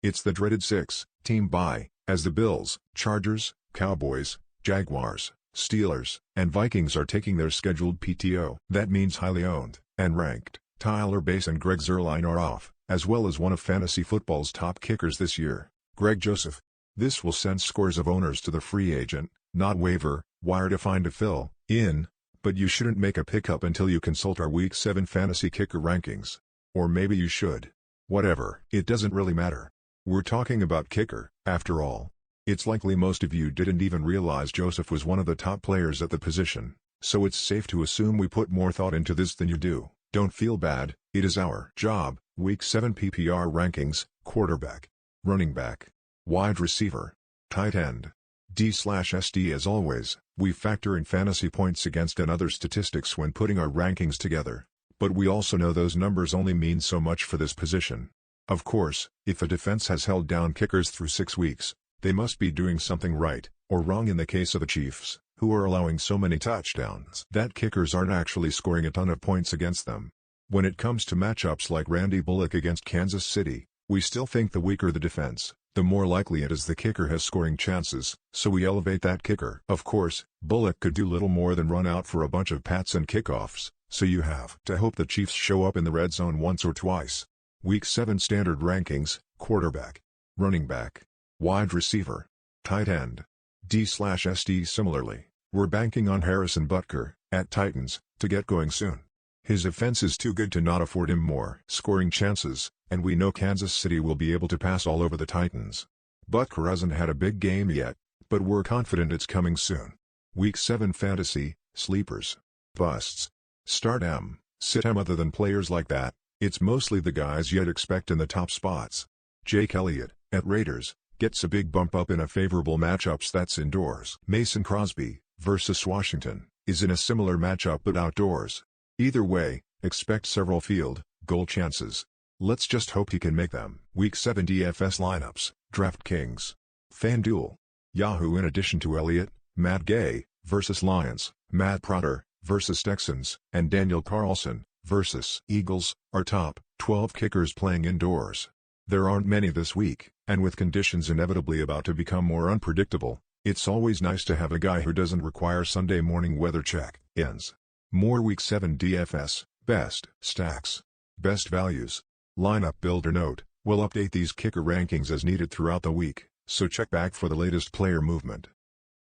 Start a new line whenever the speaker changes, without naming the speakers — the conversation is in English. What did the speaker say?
It's the dreaded six-team bye, as the Bills, Chargers, Cowboys, Jaguars, Steelers, and Vikings are taking their scheduled PTO. That means highly owned and ranked Tyler Bass and Greg Zuerlein are off, as well as one of fantasy football's top kickers this year, Greg Joseph. This will send scores of owners to the free agent, not waiver wire to find a fill-in, but you shouldn't make a pickup until you consult our Week 7 fantasy kicker rankings. Or maybe you should. Whatever. It doesn't really matter. We're talking about kicker, after all. It's likely most of you didn't even realize Joseph was one of the top players at the position, so it's safe to assume we put more thought into this than you do. Don't feel bad, it is our job. Week 7 PPR rankings: quarterback, running back, wide receiver, tight end, D/SD. As always, we factor in fantasy points against and other statistics when putting our rankings together, but we also know those numbers only mean so much for this position. Of course, if a defense has held down kickers through 6 weeks, they must be doing something right, or wrong in the case of the Chiefs, who are allowing so many touchdowns that kickers aren't actually scoring a ton of points against them. When it comes to matchups like Randy Bullock against Kansas City, we still think the weaker the defense, the more likely it is the kicker has scoring chances, so we elevate that kicker. Of course, Bullock could do little more than run out for a bunch of pats and kickoffs, so you have to hope the Chiefs show up in the red zone once or twice. Week 7 standard rankings: quarterback, running back, wide receiver, tight end, D/SD. Similarly, we're banking on Harrison Butker, at Titans, to get going soon. His offense is too good to not afford him more scoring chances, and we know Kansas City will be able to pass all over the Titans. Butker hasn't had a big game yet, but we're confident it's coming soon. Week 7 fantasy, sleepers, busts. Start 'em, sit 'em. Other than players like that, it's mostly the guys you'd expect in the top spots. Jake Elliott, at Raiders, gets a big bump up in a favorable matchups that's indoors. Mason Crosby, versus Washington, is in a similar matchup but outdoors. Either way, expect several field goal chances. Let's just hope he can make them. Week 7 DFS lineups: DraftKings, FanDuel, Yahoo. In addition to Elliott, Matt Gay, versus Lions, Matt Prater, versus Texans, and Daniel Carlson, versus Eagles, are top 12 kickers playing indoors. There aren't many this week, and with conditions inevitably about to become more unpredictable, it's always nice to have a guy who doesn't require Sunday morning weather check-ins. More Week 7 DFS, best stacks, best values, lineup builder. Note: we'll update these kicker rankings as needed throughout the week, so check back for the latest player movement.